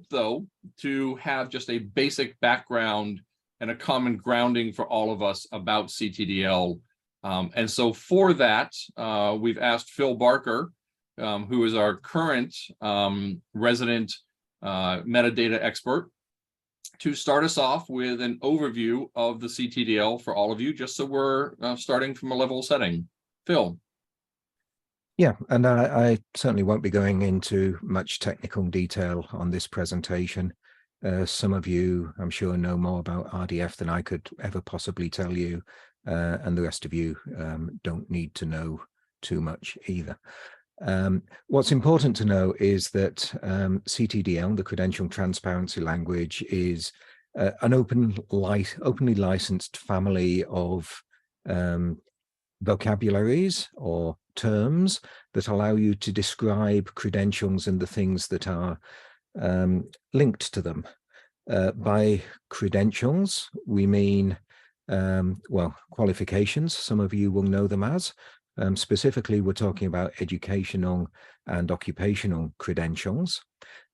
though, to have just a basic background and a common grounding for all of us about CTDL. And so for that, we've asked Phil Barker, who is our current resident metadata expert, to start us off with an overview of the CTDL for all of you, just so we're starting from a level setting. Phil. Yeah, and I certainly won't be going into much technical detail on this presentation. Some of you, I'm sure, know more about RDF than I could ever possibly tell you, and the rest of you don't need to know too much either. What's important to know is that CTDL, the Credential Transparency Language, is an openly licensed family of vocabularies or terms that allow you to describe credentials and the things that are linked to them. By credentials, we mean, well, qualifications. Some of you will know them as. Specifically, we're talking about educational and occupational credentials.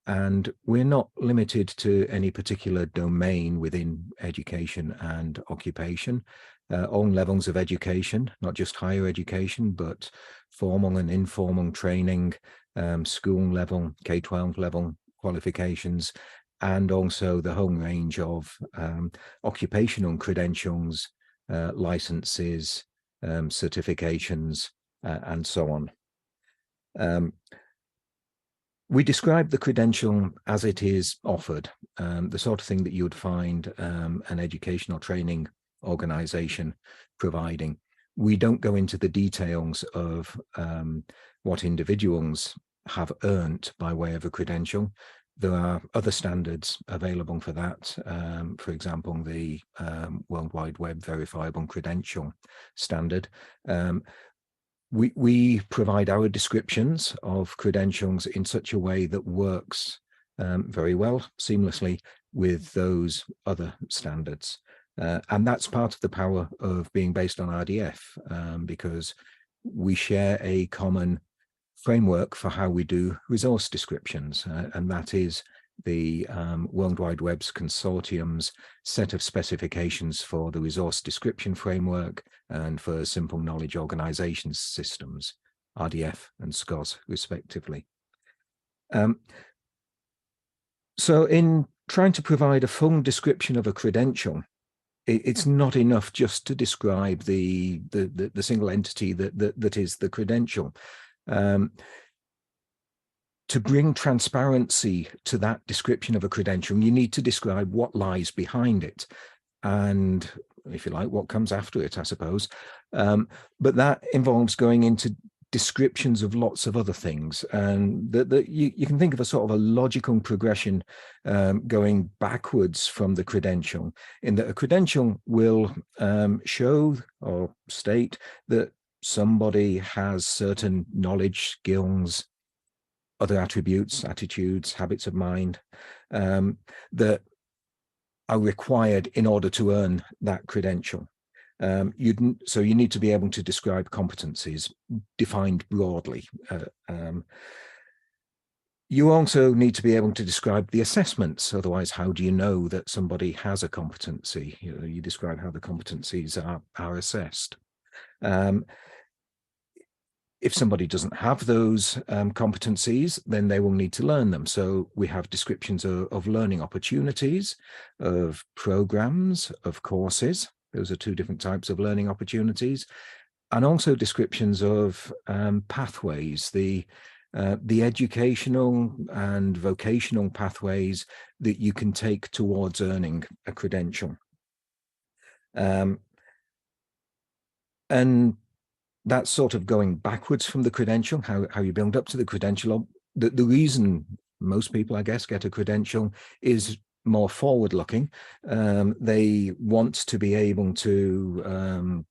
And we're not limited to any particular domain within education and occupation. All levels of education, not just higher education, but formal and informal training, school level, K-12 level qualifications, and also the whole range of occupational credentials, licenses, certifications, and so on. We describe the credential as it is offered, the sort of thing that you would find an educational training organization providing. We don't go into the details of what individuals have earned by way of a credential. There are other standards available for that. For example, the World Wide Web Verifiable Credential standard. We provide our descriptions of credentials in such a way that works very well, seamlessly with those other standards. And that's part of the power of being based on RDF, because we share a common framework for how we do resource descriptions, and that is the World Wide Web's consortium's set of specifications for the resource description framework and for simple knowledge organization systems, RDF and SCOS respectively. So in trying to provide a full description of a credential, it's not enough just to describe the single entity that is the credential. To bring transparency to that description of a credential, you need to describe what lies behind it and, if you like, what comes after it, I suppose. But that involves going into descriptions of lots of other things, and you can think of a sort of a logical progression going backwards from the credential, in that a credential will show or state that somebody has certain knowledge, skills, other attributes, attitudes, habits of mind that are required in order to earn that credential. So you need to be able to describe competencies defined broadly. You also need to be able to describe the assessments. Otherwise, how do you know that somebody has a competency? You describe how the competencies are assessed. If somebody doesn't have those competencies, then they will need to learn them. So we have descriptions of learning opportunities, of programs, of courses. Those are two different types of learning opportunities. And also descriptions of pathways, the educational and vocational pathways that you can take towards earning a credential. And that's sort of going backwards from the credential, how you build up to the credential. The reason most people, I guess, get a credential is more forward-looking. They want to be able to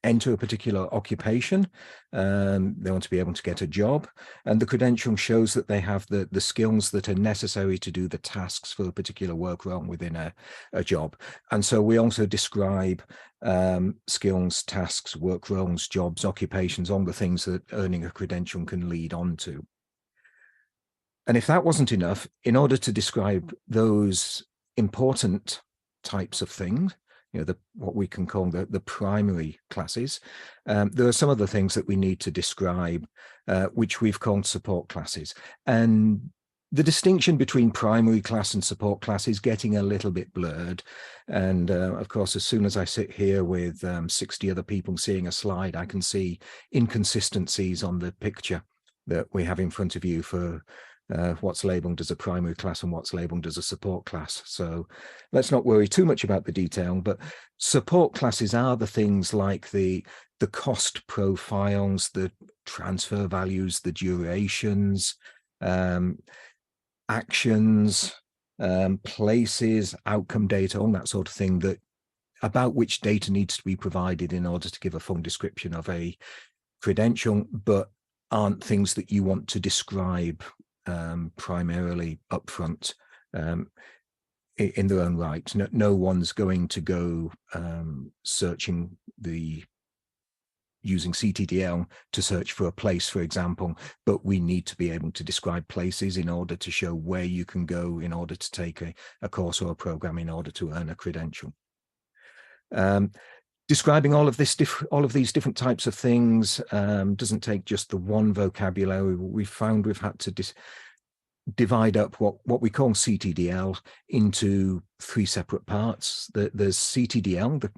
enter a particular occupation. They want to be able to get a job, and the credential shows that they have the skills that are necessary to do the tasks for a particular work role within a job. And so we also describe skills, tasks, work roles, jobs, occupations, all the things that earning a credential can lead on to. And if that wasn't enough, in order to describe those important types of things, what we can call the primary classes, there are some other things that we need to describe, which we've called support classes. And the distinction between primary class and support class is getting a little bit blurred. And of course, as soon as I sit here with 60 other people seeing a slide, I can see inconsistencies on the picture that we have in front of you for what's labeled as a primary class and what's labeled as a support class. So let's not worry too much about the detail, but support classes are the things like the cost profiles, the transfer values, the durations, actions, places, outcome data, all that sort of thing, that about which data needs to be provided in order to give a full description of a credential, but aren't things that you want to describe primarily upfront in their own right. No one's going to go searching using CTDL to search for a place, for example, but we need to be able to describe places in order to show where you can go in order to take a course or a program in order to earn a credential. Describing all of these different types of things doesn't take just the one vocabulary. We've found we've had to divide up what we call CTDL into 3 separate parts. There's CTDL, the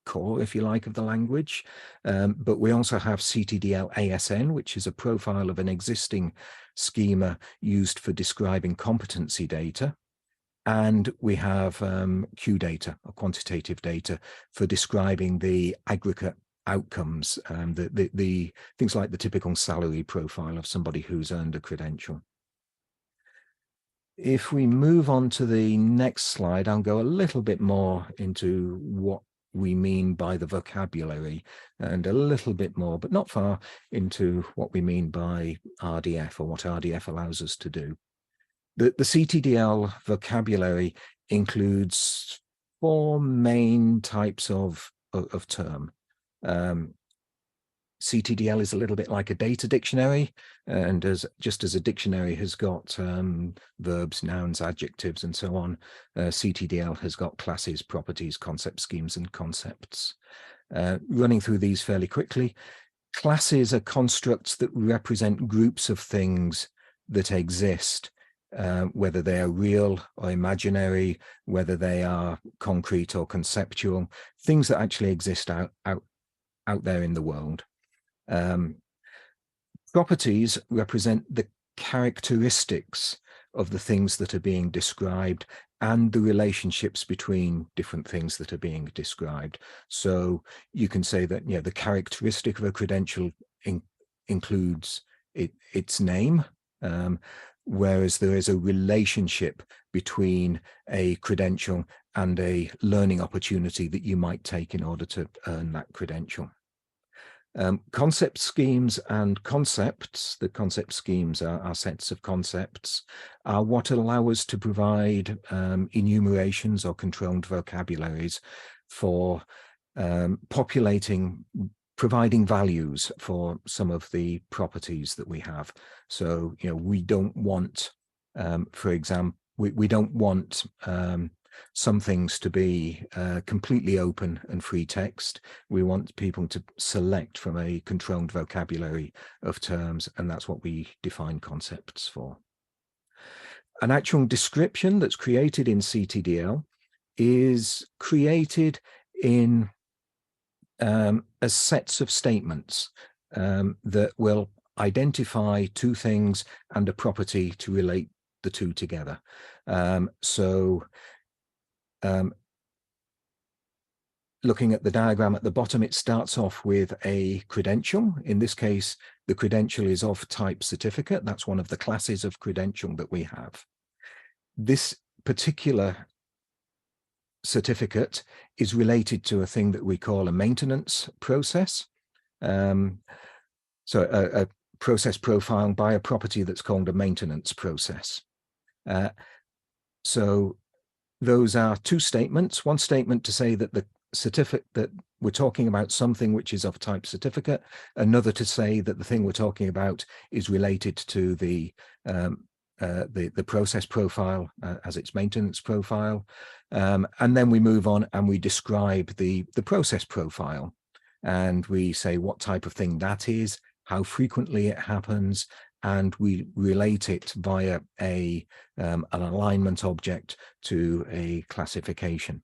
core, if you like, of the language, but we also have CTDL ASN, which is a profile of an existing schema used for describing competency data. And we have Q data, or quantitative data, for describing the aggregate outcomes, the things like the typical salary profile of somebody who's earned a credential. If we move on to the next slide, I'll go a little bit more into what we mean by the vocabulary and a little bit more, but not far, into what we mean by RDF, or what RDF allows us to do. The CTDL vocabulary includes 4 main types of term. CTDL is a little bit like a data dictionary, and just as a dictionary has got verbs, nouns, adjectives, and so on, CTDL has got classes, properties, concept schemes, and concepts. Running through these fairly quickly, classes are constructs that represent groups of things that exist, whether they are real or imaginary, whether they are concrete or conceptual, things that actually exist out there in the world. Properties represent the characteristics of the things that are being described and the relationships between different things that are being described. So you can say that, the characteristic of a credential includes its name, whereas there is a relationship between a credential and a learning opportunity that you might take in order to earn that credential. Concept schemes and concepts, the concept schemes are sets of concepts, are what allow us to provide enumerations or controlled vocabularies for providing values for some of the properties that we have. So, we don't want, for example, we don't want some things to be completely open and free text. We want people to select from a controlled vocabulary of terms, and that's what we define concepts for. An actual description that's created in CTDL is created in as sets of statements that will identify 2 things and a property to relate the 2 together. Looking at the diagram at the bottom, it starts off with a credential. In this case, the credential is of type certificate. That's one of the classes of credential that we have. This particular certificate is related to a thing that we call a maintenance process. So a process profile by a property that's called a maintenance process. So those are 2 statements. One statement to say that the certificate, that we're talking about something which is of type certificate, another to say that the thing we're talking about is related to the the process profile as its maintenance profile. And then we move on and we describe the process profile. And we say what type of thing that is, how frequently it happens, and we relate it via an alignment object to a classification.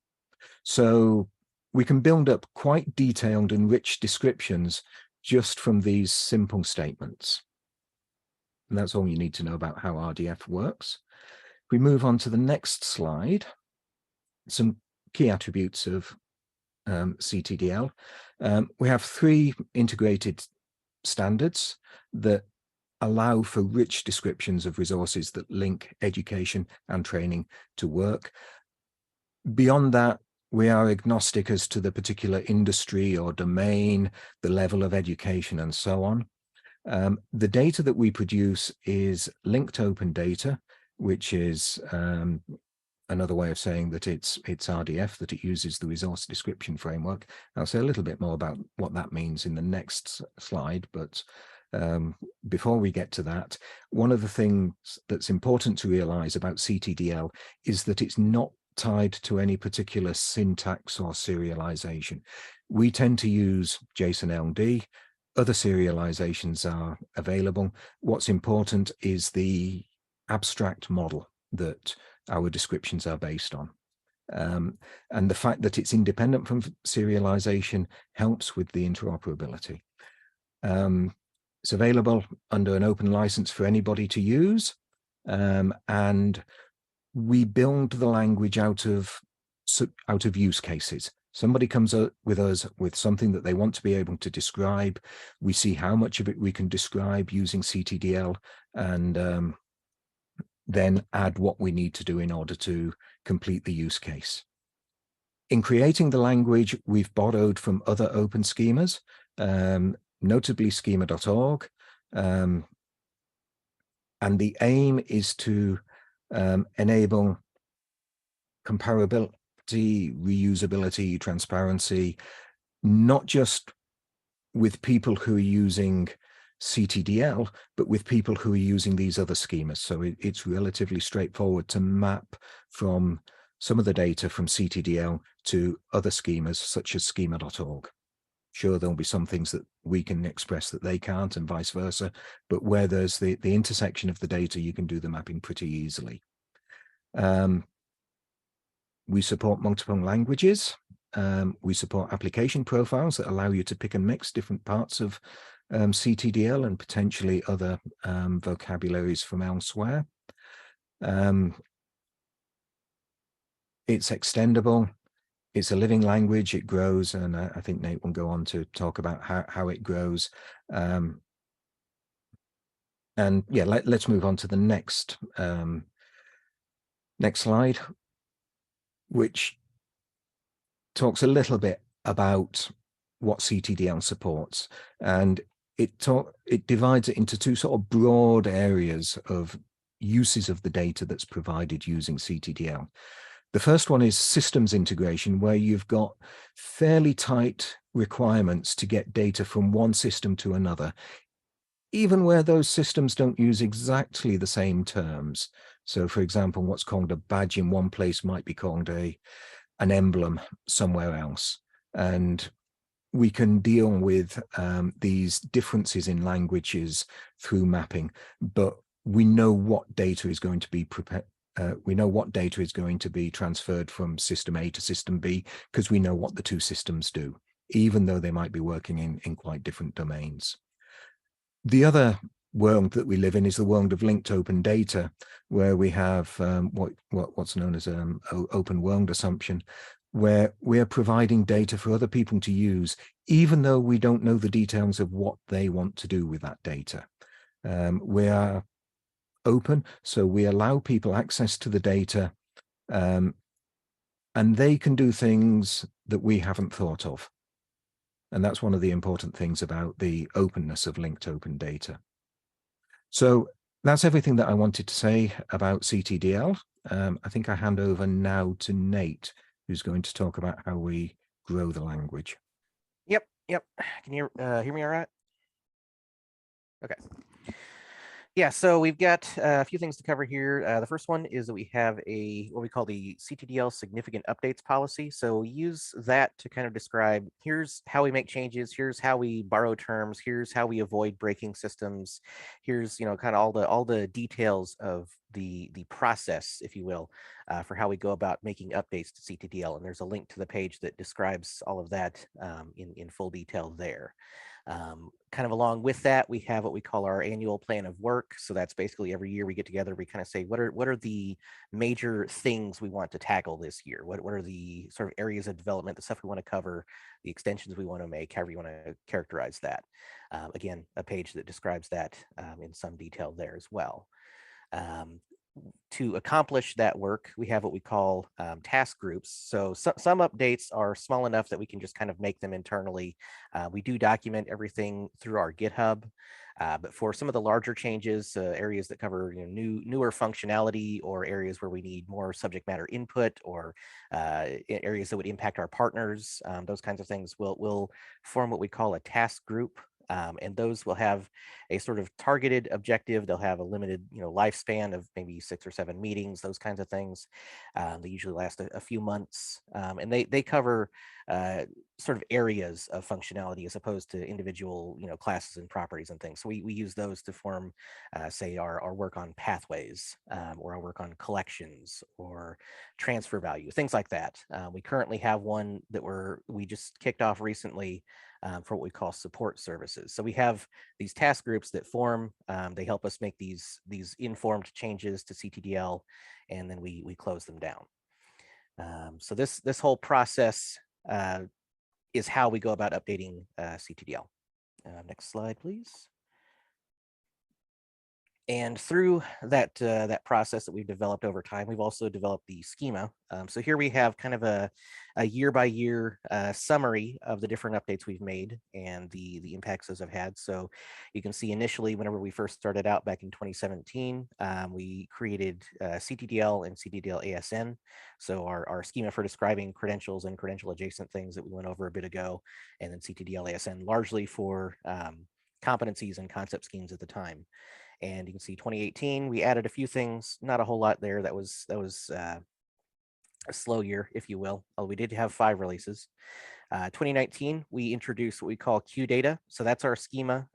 So we can build up quite detailed and rich descriptions just from these simple statements. And that's all you need to know about how RDF works. If we move on to the next slide, some key attributes of CTDL. We have 3 integrated standards that allow for rich descriptions of resources that link education and training to work. Beyond that, we are agnostic as to the particular industry or domain, the level of education, and so on. The data that we produce is linked open data, which is another way of saying that it's RDF, that it uses the resource description framework. I'll say a little bit more about what that means in the next slide, but before we get to that, one of the things that's important to realize about CTDL is that it's not tied to any particular syntax or serialization. We tend to use JSON LD. Other serializations are available. What's important is the abstract model that our descriptions are based on. And the fact that it's independent from serialization helps with the interoperability. It's available under an open license for anybody to use. And we build the language out of use cases. Somebody comes up with us with something that they want to be able to describe. We see how much of it we can describe using CTDL, and then add what we need to do in order to complete the use case. In creating the language, we've borrowed from other open schemas, notably schema.org. And the aim is to enable comparability, reusability, transparency, not just with people who are using CTDL, but with people who are using these other schemas. So it's relatively straightforward to map from some of the data from CTDL to other schemas, such as schema.org. Sure, there'll be some things that we can express that they can't, and vice versa, but where there's the intersection of the data, you can do the mapping pretty easily. We support multiple languages. We support application profiles that allow you to pick and mix different parts of CTDL and potentially other vocabularies from elsewhere. It's extendable. It's a living language. It grows, and I think Nate will go on to talk about how it grows. And yeah, let's move on to the next slide, which talks a little bit about what CTDL supports, and it divides it into 2 sort of broad areas of uses of the data that's provided using CTDL. The first one is systems integration, where you've got fairly tight requirements to get data from one system to another, even where those systems don't use exactly the same terms. So, for example, what's called a badge in one place might be called an emblem somewhere else. And we can deal with these differences in languages through mapping, but we know what data is going to be we know what data is going to be transferred from system A to system B, because we know what the 2 systems do, even though they might be working in quite different domains. The other world that we live in is the world of linked open data, where we have what's known as open world assumption, where we're providing data for other people to use, even though we don't know the details of what they want to do with that data. We are open, so we allow people access to the data, and they can do things that we haven't thought of. And that's one of the important things about the openness of linked open data. So that's everything that I wanted to say about CTDL. I think I hand over now to Nate, who's going to talk about how we grow the language. Yep. Can you hear me all right? Okay. Yeah, so we've got a few things to cover here. The first one is that we have what we call the CTDL significant updates policy. So we use that to kind of describe, here's how we make changes, here's how we borrow terms, here's how we avoid breaking systems, here's, you know, kind of all the details of the process, if you will, for how we go about making updates to CTDL. And there's a link to the page that describes all of that in full detail there. Kind of along with that, we have what we call our annual plan of work. So that's basically every year we get together, we kind of say, what are the major things we want to tackle this year? What are the sort of areas of development, the stuff we want to cover, the extensions we want to make, however you want to characterize that. Again, a page that describes that in some detail there as well. To accomplish that work, we have what we call task groups. So some updates are small enough that we can just kind of make them internally. We do document everything through our GitHub, but for some of the larger changes, areas that cover newer functionality or areas where we need more subject matter input or areas that would impact our partners, those kinds of things, we'll form what we call a task group. And those will have a sort of targeted objective. They'll have a limited, lifespan of maybe 6 or 7 meetings, those kinds of things. They usually last a few months, and they cover sort of areas of functionality as opposed to individual, classes and properties and things. So we use those to form, say, our work on pathways, or our work on collections or transfer value, things like that. We currently have one that we just kicked off recently for what we call support services. So we have these task groups that form. They help us make these informed changes to CTDL, and then we close them down. So this whole process is how we go about updating CTDL. Next slide, please. And through that process that we've developed over time, we've also developed the schema. So here we have kind of a year-by-year summary of the different updates we've made and the impacts those have had. So you can see initially, whenever we first started out back in 2017, we created CTDL and CTDL ASN. So our schema for describing credentials and credential adjacent things that we went over a bit ago, and then CTDL ASN largely for competencies and concept schemes at the time. And you can see 2018, we added a few things, not a whole lot there. That was a slow year, if you will. Although we did have 5 releases. 2019, we introduced what we call Q data. So that's our schema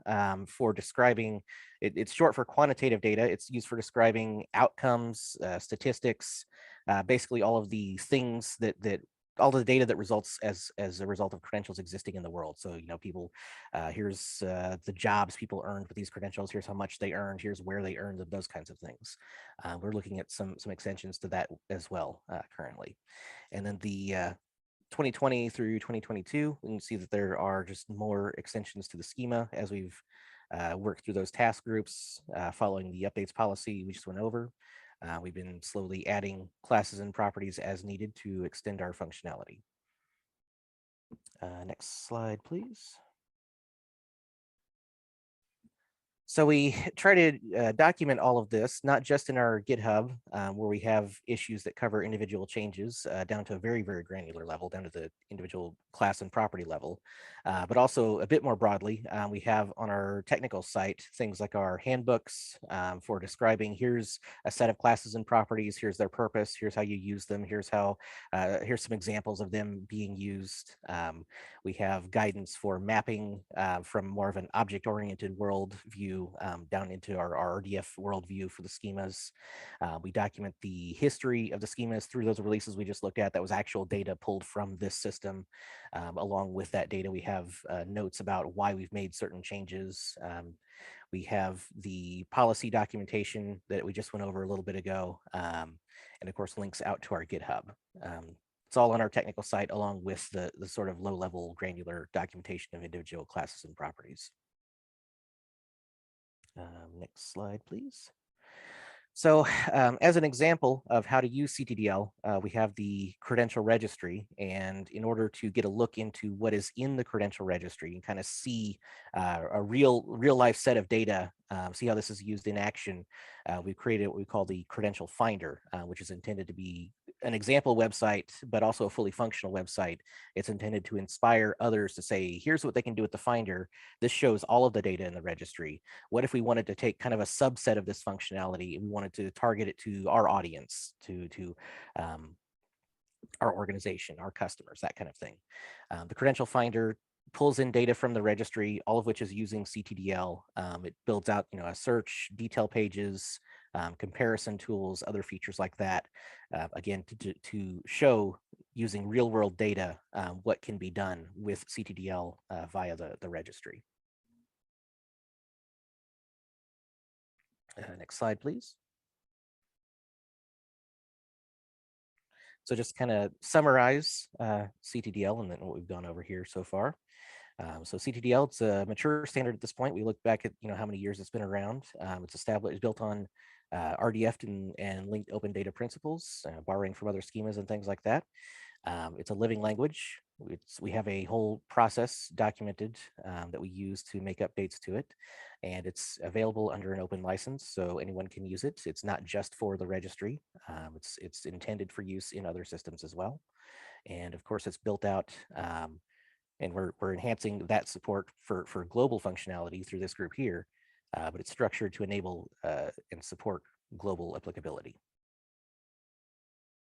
for describing, it's short for quantitative data. It's used for describing outcomes, statistics, basically all of the things that all the data that results as a result of credentials existing in the world. So, people, here's the jobs people earned with these credentials. Here's how much they earned. Here's where they earned them, those kinds of things. We're looking at some extensions to that as well currently. And then the 2020 through 2022, we can see that there are just more extensions to the schema as we've worked through those task groups following the updates policy we just went over. We've been slowly adding classes and properties as needed to extend our functionality. Next slide, please. So we try to document all of this, not just in our GitHub, where we have issues that cover individual changes down to a very, very granular level, down to the individual class and property level, but also a bit more broadly. We have on our technical site things like our handbooks for describing, here's a set of classes and properties, here's their purpose, here's how you use them, here's some examples of them being used. We have guidance for mapping from more of an object-oriented world view down into our RDF worldview for the schemas. We document the history of the schemas through those releases we just looked at. That was actual data pulled from this system. Along with that data, we have notes about why we've made certain changes. We have the policy documentation that we just went over a little bit ago, and of course links out to our GitHub. It's all on our technical site, along with the sort of low-level granular documentation of individual classes and properties. Next slide, please. So as an example of how to use CTDL, we have the credential registry. And in order to get a look into what is in the credential registry and kind of see a real life set of data, see how this is used in action, we've created what we call the credential finder, which is intended to be an example website, but also a fully functional website. It's intended to inspire others to say, here's what they can do with the Finder. This shows all of the data in the registry. What if we wanted to take kind of a subset of this functionality and we wanted to target it to our audience, to our organization, our customers, that kind of thing. The Credential Finder pulls in data from the registry, all of which is using CTDL. It builds out, a search, detail pages, comparison tools, other features like that. Again, to show using real world data what can be done with CTDL via the registry. Next slide, please. So just kind of summarize CTDL and then what we've gone over here so far. So CTDL, it's a mature standard at this point. We look back at how many years it's been around. It's established, it's built on RDF and linked open data principles, borrowing from other schemas and things like that. It's a living language. We have a whole process documented that we use to make updates to it, and it's available under an open license, so anyone can use it. It's not just for the registry. It's intended for use in other systems as well. And of course, it's built out, and we're enhancing that support for global functionality through this group here, but it's structured to enable and support global applicability.